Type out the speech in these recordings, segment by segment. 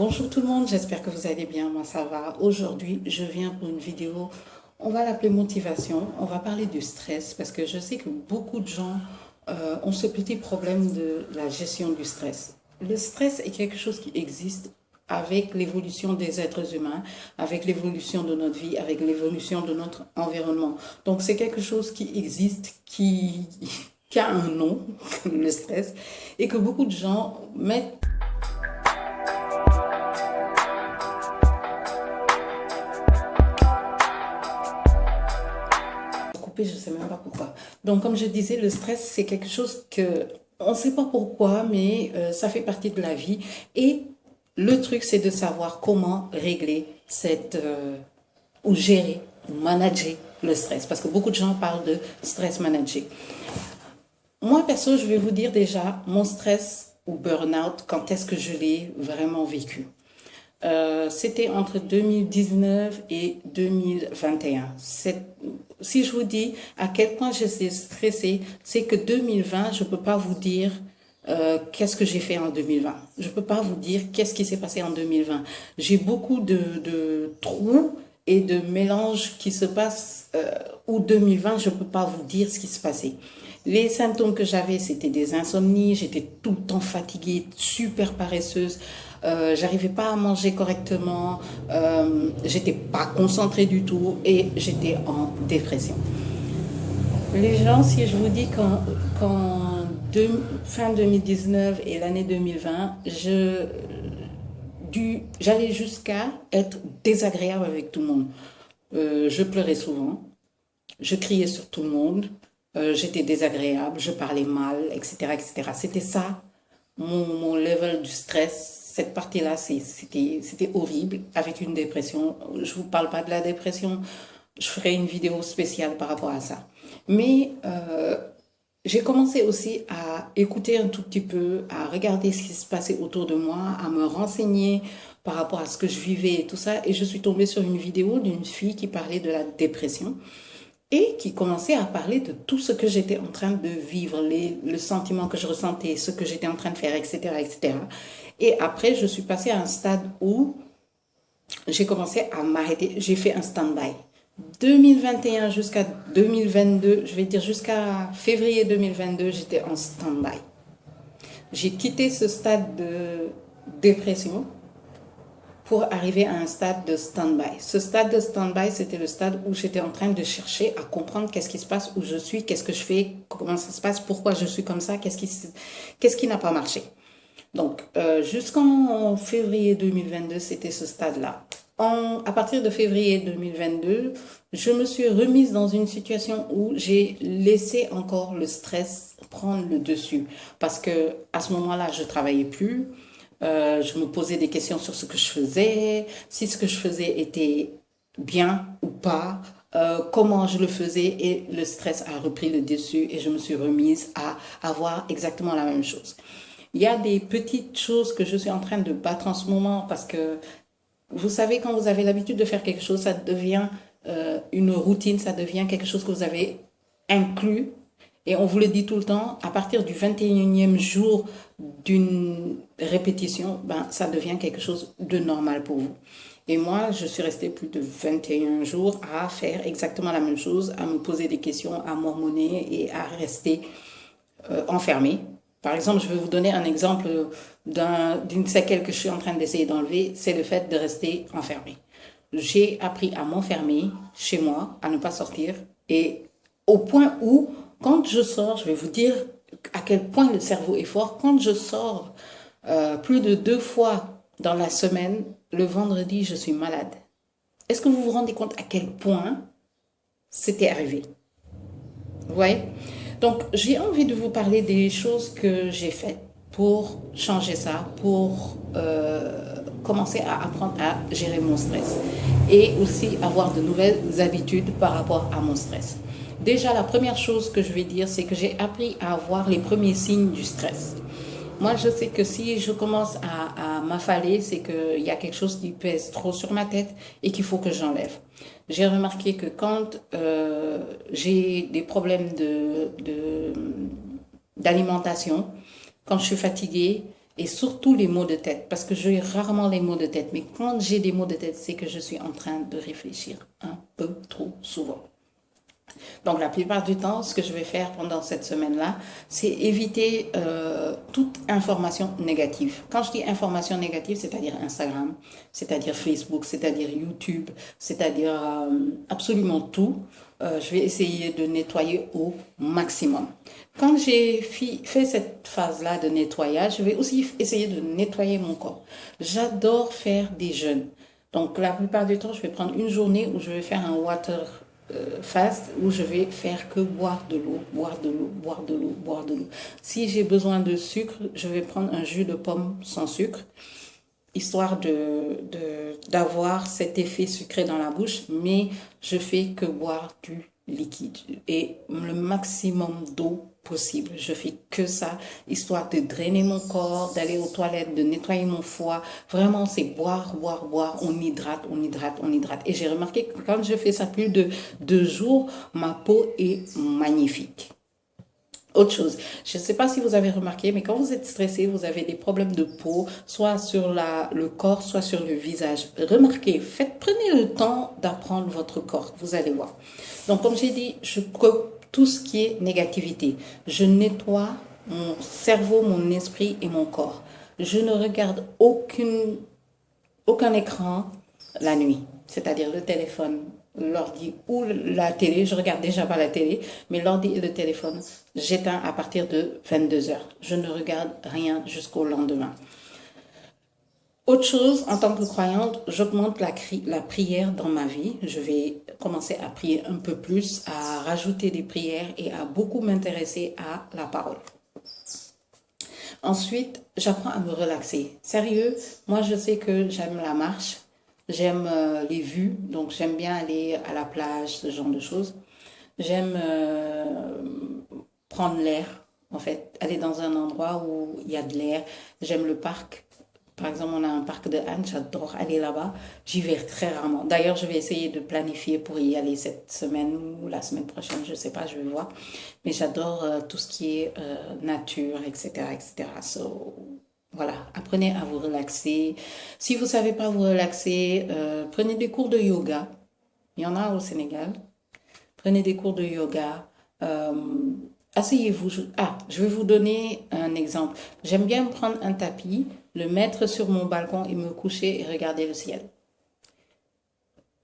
Bonjour tout le monde, j'espère que vous allez bien, moi ça va. Aujourd'hui, je viens pour une vidéo, on va l'appeler motivation, on va parler du stress parce que je sais que beaucoup de gens ont ce petit problème de la gestion du stress. Le stress est quelque chose qui existe avec l'évolution des êtres humains, avec l'évolution de notre vie, avec l'évolution de notre environnement. Donc c'est quelque chose qui existe, qui a un nom, le stress, et que beaucoup de gens mettent coupé, je ne sais même pas pourquoi. Donc, comme je disais, le stress, c'est quelque chose que on ne sait pas pourquoi, mais ça fait partie de la vie. Et le truc, c'est de savoir comment régler ou gérer, ou manager le stress. Parce que beaucoup de gens parlent de stress managé. Moi, perso, je vais vous dire déjà mon stress ou burn-out, quand est-ce que je l'ai vraiment vécu. C'était entre 2019 et 2021. Si je vous dis à quel point j'étais stressée, c'est que 2020, je ne peux pas vous dire qu'est-ce que j'ai fait en 2020. Je ne peux pas vous dire qu'est-ce qui s'est passé en 2020. J'ai beaucoup de trous et de mélanges qui se passent ou 2020, je ne peux pas vous dire ce qui se passait. Les symptômes que j'avais, c'était des insomnies, j'étais tout le temps fatiguée, super paresseuse, j'arrivais pas à manger correctement, j'étais pas concentrée du tout et j'étais en dépression. Les gens, si je vous dis fin 2019 et l'année 2020, j'allais jusqu'à être désagréable avec tout le monde. Je pleurais souvent, je criais sur tout le monde, j'étais désagréable, je parlais mal, etc., etc. C'était ça, mon level du stress. Cette partie-là, c'était horrible, avec une dépression. Je ne vous parle pas de la dépression, je ferai une vidéo spéciale par rapport à ça. Mais j'ai commencé aussi à écouter un tout petit peu, à regarder ce qui se passait autour de moi, à me renseigner par rapport à ce que je vivais et tout ça. Et je suis tombée sur une vidéo d'une fille qui parlait de la dépression et qui commençait à parler de tout ce que j'étais en train de vivre, le sentiment que je ressentais, ce que j'étais en train de faire, etc., etc. Et après, je suis passée à un stade où j'ai commencé à m'arrêter, j'ai fait un stand-by. 2021 jusqu'à 2022, je vais dire jusqu'à février 2022, j'étais en stand-by. J'ai quitté ce stade de dépression pour arriver à un stade de stand-by. Ce stade de stand-by, c'était le stade où j'étais en train de chercher à comprendre qu'est-ce qui se passe, où je suis, qu'est-ce que je fais, comment ça se passe, pourquoi je suis comme ça, qu'est-ce qui n'a pas marché. Donc, jusqu'en février 2022, c'était ce stade-là. À partir de février 2022, je me suis remise dans une situation où j'ai laissé encore le stress prendre le dessus. Parce que à ce moment-là, je travaillais plus. Je me posais des questions sur ce que je faisais, si ce que je faisais était bien ou pas, comment je le faisais, et le stress a repris le dessus et je me suis remise à avoir exactement la même chose. Il y a des petites choses que je suis en train de battre en ce moment parce que vous savez, quand vous avez l'habitude de faire quelque chose, ça devient une routine, ça devient quelque chose que vous avez inclus. Et on vous le dit tout le temps, à partir du 21e jour d'une répétition, ben, ça devient quelque chose de normal pour vous. Et moi, je suis restée plus de 21 jours à faire exactement la même chose, à me poser des questions, à mormonner et à rester enfermée. Par exemple, je vais vous donner un exemple d'une séquelle que je suis en train d'essayer d'enlever, c'est le fait de rester enfermée. J'ai appris à m'enfermer chez moi, à ne pas sortir, et au point où, quand je sors, je vais vous dire à quel point le cerveau est fort, quand je sors plus de 2 fois dans la semaine, le vendredi, je suis malade. Est-ce que vous vous rendez compte à quel point c'était arrivé? Vous voyez? Donc, j'ai envie de vous parler des choses que j'ai faites pour changer ça, pour commencer à apprendre à gérer mon stress et aussi avoir de nouvelles habitudes par rapport à mon stress. Déjà, la première chose que je vais dire, c'est que j'ai appris à voir les premiers signes du stress. Moi, je sais que si je commence à m'affaler, c'est qu'il y a quelque chose qui pèse trop sur ma tête et qu'il faut que j'enlève. J'ai remarqué que quand j'ai des problèmes d'alimentation, quand je suis fatiguée, Et surtout les maux de tête, parce que j'ai rarement les maux de tête. Mais quand j'ai des maux de tête, c'est que je suis en train de réfléchir un peu trop souvent. Donc, la plupart du temps, ce que je vais faire pendant cette semaine-là, c'est éviter toute information négative. Quand je dis information négative, c'est-à-dire Instagram, c'est-à-dire Facebook, c'est-à-dire YouTube, c'est-à-dire absolument tout, je vais essayer de nettoyer au maximum. Quand j'ai fait cette phase-là de nettoyage, je vais aussi essayer de nettoyer mon corps. J'adore faire des jeûnes. Donc, la plupart du temps, je vais prendre une journée où je vais faire un water fast, où je vais faire que boire de l'eau, boire de l'eau, boire de l'eau, boire de l'eau. Si j'ai besoin de sucre, je vais prendre un jus de pomme sans sucre, histoire d'avoir cet effet sucré dans la bouche, mais je fais que boire du liquide et le maximum d'eau possible. Je fais que ça, histoire de drainer mon corps, d'aller aux toilettes, de nettoyer mon foie. Vraiment, c'est boire, boire, boire. On hydrate, on hydrate, on hydrate. Et j'ai remarqué que quand je fais ça plus de 2 jours, ma peau est magnifique. Autre chose, je ne sais pas si vous avez remarqué, mais quand vous êtes stressé, vous avez des problèmes de peau, soit sur le corps, soit sur le visage. Remarquez, prenez le temps d'apprendre votre corps, vous allez voir. Donc, comme j'ai dit, je coupe tout ce qui est négativité. Je nettoie mon cerveau, mon esprit et mon corps. Je ne regarde aucun écran la nuit, c'est-à-dire le téléphone, l'ordi ou la télé. Je regarde déjà pas la télé, mais l'ordi et le téléphone, j'éteins à partir de 22 heures. Je ne regarde rien jusqu'au lendemain. Autre chose, en tant que croyante, j'augmente la prière dans ma vie. Je vais commencer à prier un peu plus, à rajouter des prières et à beaucoup m'intéresser à la parole. Ensuite, j'apprends à me relaxer. Sérieux, moi je sais que j'aime la marche, j'aime les vues, donc j'aime bien aller à la plage, ce genre de choses. J'aime prendre l'air, en fait, aller dans un endroit où il y a de l'air. J'aime le parc. Par exemple, on a un parc de Anne, j'adore aller là-bas. J'y vais très rarement. D'ailleurs, je vais essayer de planifier pour y aller cette semaine ou la semaine prochaine, je ne sais pas, je vais voir. Mais j'adore tout ce qui est nature, etc., etc. So, voilà, apprenez à vous relaxer. Si vous ne savez pas vous relaxer, prenez des cours de yoga. Il y en a au Sénégal. Prenez des cours de yoga. Asseyez-vous. Je vais vous donner un exemple. J'aime bien prendre un tapis, le mettre sur mon balcon et me coucher et regarder le ciel.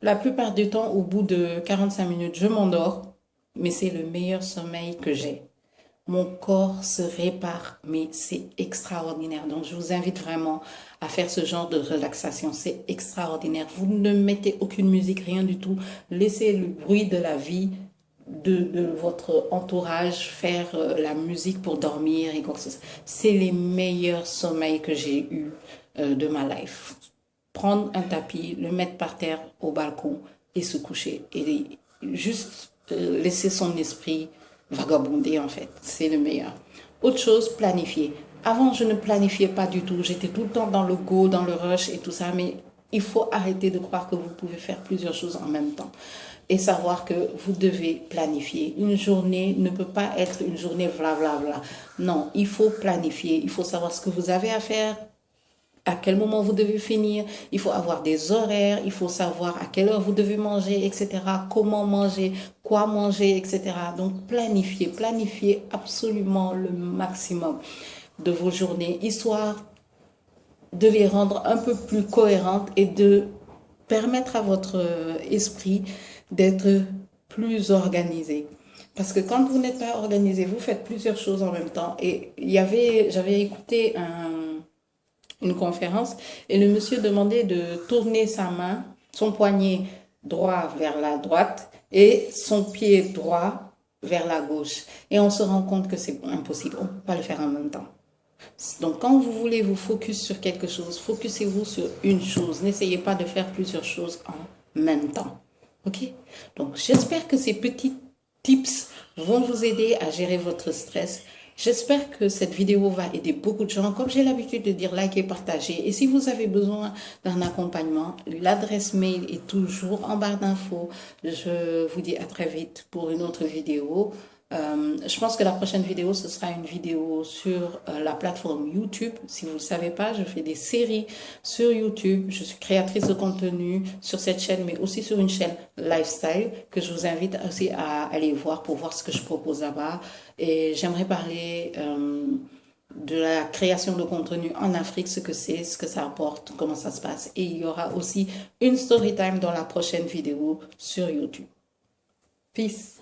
La plupart du temps, au bout de 45 minutes, je m'endors, mais c'est le meilleur sommeil que j'ai. Mon corps se répare, mais c'est extraordinaire. Donc, je vous invite vraiment à faire ce genre de relaxation. C'est extraordinaire. Vous ne mettez aucune musique, rien du tout. Laissez le bruit de la vie, de votre entourage faire la musique pour dormir et quoi que ce soit. C'est les meilleurs sommeils que j'ai eus de ma life. Prendre un tapis, le mettre par terre au balcon et se coucher. Et juste laisser son esprit vagabonder en fait. C'est le meilleur. Autre chose, planifier. Avant, je ne planifiais pas du tout. J'étais tout le temps dans le go, dans le rush et tout ça. Mais il faut arrêter de croire que vous pouvez faire plusieurs choses en même temps. Et savoir que vous devez planifier. Une journée ne peut pas être une journée blablabla. Non, il faut planifier. Il faut savoir ce que vous avez à faire, à quel moment vous devez finir. Il faut avoir des horaires. Il faut savoir à quelle heure vous devez manger, etc. Comment manger, quoi manger, etc. Donc, planifiez absolument le maximum de vos journées, histoire de les rendre un peu plus cohérentes et de permettre à votre esprit d'être plus organisé. Parce que quand vous n'êtes pas organisé, vous faites plusieurs choses en même temps. Et j'avais écouté une conférence et le monsieur demandait de tourner sa main, son poignet droit vers la droite et son pied droit vers la gauche. Et on se rend compte que c'est impossible. On ne peut pas le faire en même temps. Donc, quand vous voulez vous focus sur quelque chose, focussez-vous sur une chose. N'essayez pas de faire plusieurs choses en même temps. Ok? Donc, j'espère que ces petits tips vont vous aider à gérer votre stress. J'espère que cette vidéo va aider beaucoup de gens. Comme j'ai l'habitude de dire, likez, partagez. Et si vous avez besoin d'un accompagnement, l'adresse mail est toujours en barre d'infos. Je vous dis à très vite pour une autre vidéo. Je pense que la prochaine vidéo, ce sera une vidéo sur la plateforme YouTube. Si vous ne le savez pas, je fais des séries sur YouTube. Je suis créatrice de contenu sur cette chaîne, mais aussi sur une chaîne lifestyle que je vous invite aussi à aller voir pour voir ce que je propose là-bas. Et j'aimerais parler de la création de contenu en Afrique, ce que c'est, ce que ça apporte, comment ça se passe. Et il y aura aussi une story time dans la prochaine vidéo sur YouTube. Peace.